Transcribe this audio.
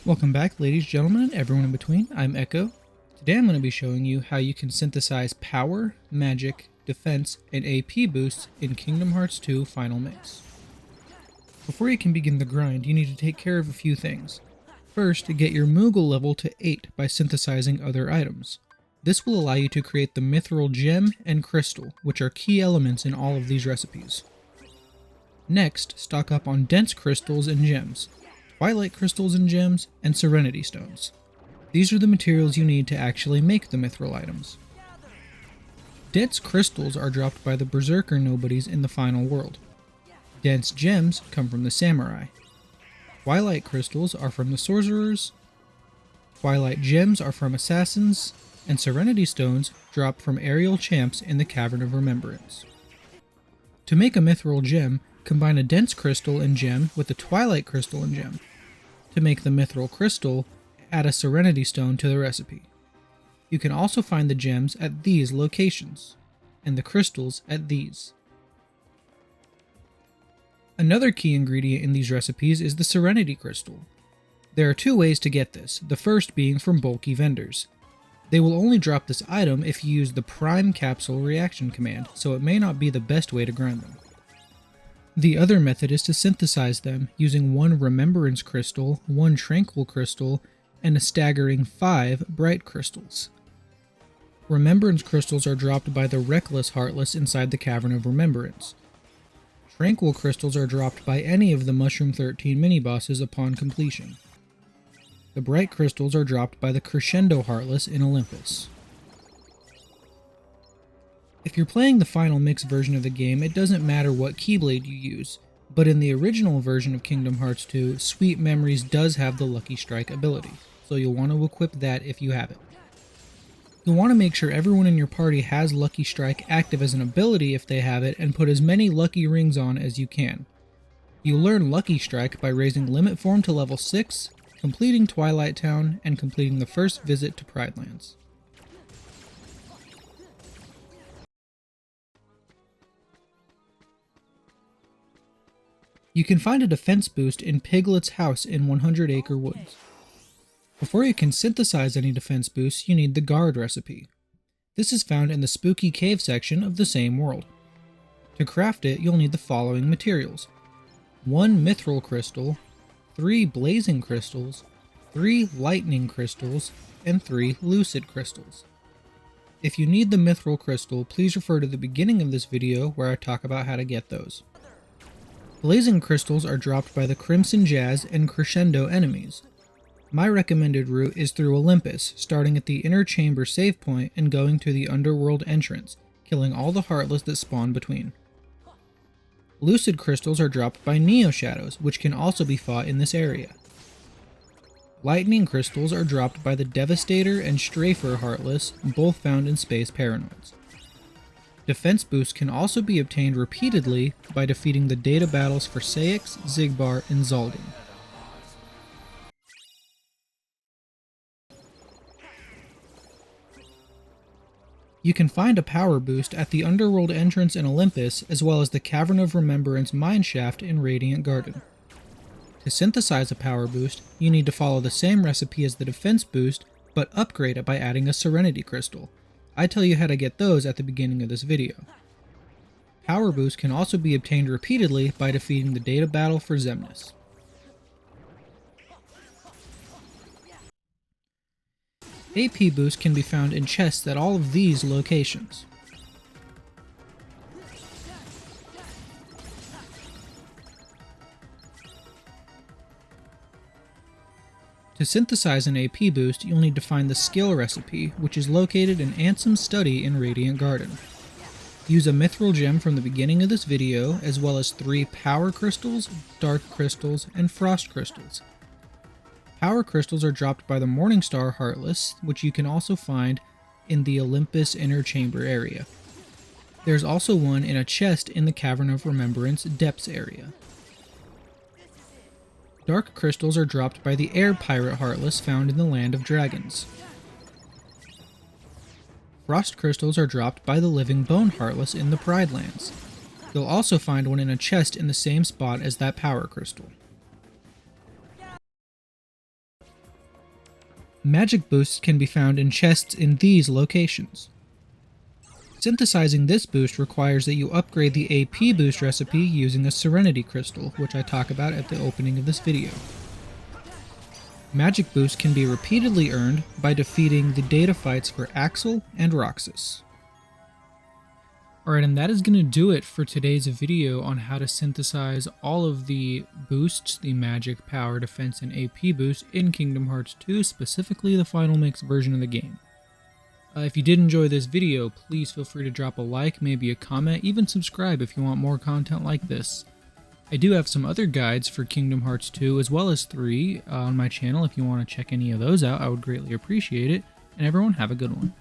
Welcome back, ladies, gentlemen, and everyone in between. I'm Echo. Today I'm going to be showing you how you can synthesize power, magic, defense, and AP boosts in Kingdom Hearts 2 Final Mix. Before you can begin the grind, you need to take care of a few things. First, get your Moogle level to 8 by synthesizing other items. This will allow you to create the Mithril Gem and Crystal, which are key elements in all of these recipes. Next, stock up on Dense Crystals and Gems, Twilight Crystals and Gems, and Serenity Stones. These are the materials you need to actually make the Mithril items. Dense Crystals are dropped by the Berserker nobodies in the final world. Dense Gems come from the Samurai. Twilight Crystals are from the Sorcerers. Twilight Gems are from Assassins, and Serenity Stones drop from aerial champs in the Cavern of Remembrance. To make a Mithril Gem, combine a Dense Crystal and Gem with a Twilight Crystal and Gem. To make the Mithril Crystal, add a Serenity Stone to the recipe. You can also find the gems at these locations, and the crystals at these. Another key ingredient in these recipes is the Serenity Crystal. There are two ways to get this, the first being from bulky vendors. They will only drop this item if you use the Prime Capsule reaction command, so it may not be the best way to grind them. The other method is to synthesize them using one Remembrance Crystal, one Tranquil Crystal, and a staggering 5 Bright Crystals. Remembrance Crystals are dropped by the Reckless Heartless inside the Cavern of Remembrance. Tranquil Crystals are dropped by any of the Mushroom 13 mini-bosses upon completion. The Bright Crystals are dropped by the Crescendo Heartless in Olympus. If you're playing the Final Mix version of the game, it doesn't matter what Keyblade you use, but in the original version of Kingdom Hearts 2, Sweet Memories does have the Lucky Strike ability, so you'll want to equip that if you have it. You'll want to make sure everyone in your party has Lucky Strike active as an ability if they have it, and put as many Lucky Rings on as you can. You'll learn Lucky Strike by raising Limit Form to level 6, completing Twilight Town, and completing the first visit to Pride Lands. You can find a defense boost in Piglet's house in 100 Acre Woods. Before you can synthesize any defense boosts, you need the Guard recipe. This is found in the Spooky Cave section of the same world. To craft it, you'll need the following materials: 1 Mithril Crystal, 3 Blazing Crystals, 3 Lightning Crystals, and 3 Lucid Crystals. If you need the Mithril Crystal, please refer to the beginning of this video where I talk about how to get those. Blazing Crystals are dropped by the Crimson Jazz and Crescendo enemies. My recommended route is through Olympus, starting at the Inner Chamber save point and going to the Underworld entrance, killing all the Heartless that spawn between. Lucid Crystals are dropped by Neo Shadows, which can also be fought in this area. Lightning Crystals are dropped by the Devastator and Strafer Heartless, both found in Space Paranoids. Defense boosts can also be obtained repeatedly by defeating the data battles for Saix, Xigbar, and Zaldin. You can find a power boost at the Underworld entrance in Olympus, as well as the Cavern of Remembrance mineshaft in Radiant Garden. To synthesize a power boost, you need to follow the same recipe as the defense boost, but upgrade it by adding a Serenity Crystal. I tell you how to get those at the beginning of this video. Power boost can also be obtained repeatedly by defeating the data battle for Xemnas. AP boost can be found in chests at all of these locations. To synthesize an AP boost, you'll need to find the skill recipe, which is located in Ansem's study in Radiant Garden. Use a Mithril Gem from the beginning of this video, as well as 3 Power Crystals, Dark Crystals, and Frost Crystals. Power Crystals are dropped by the Morningstar Heartless, which you can also find in the Olympus Inner Chamber area. There's also one in a chest in the Cavern of Remembrance Depths area. Dark Crystals are dropped by the Air Pirate Heartless found in the Land of Dragons. Frost Crystals are dropped by the Living Bone Heartless in the Pride Lands. You'll also find one in a chest in the same spot as that Power Crystal. Magic boosts can be found in chests in these locations. Synthesizing this boost requires that you upgrade the AP boost recipe using a Serenity Crystal, which I talk about at the opening of this video. Magic boosts can be repeatedly earned by defeating the data fights for Axel and Roxas. Alright, and that is going to do it for today's video on how to synthesize all of the boosts, the magic, power, defense, and AP boosts in Kingdom Hearts 2, specifically the Final Mix version of the game. If you did enjoy this video, please feel free to drop a like, maybe a comment, even subscribe if you want more content like this. I do have some other guides for Kingdom Hearts 2 as well as 3 on my channel. If you want to check any of those out, I would greatly appreciate it. And everyone, have a good one.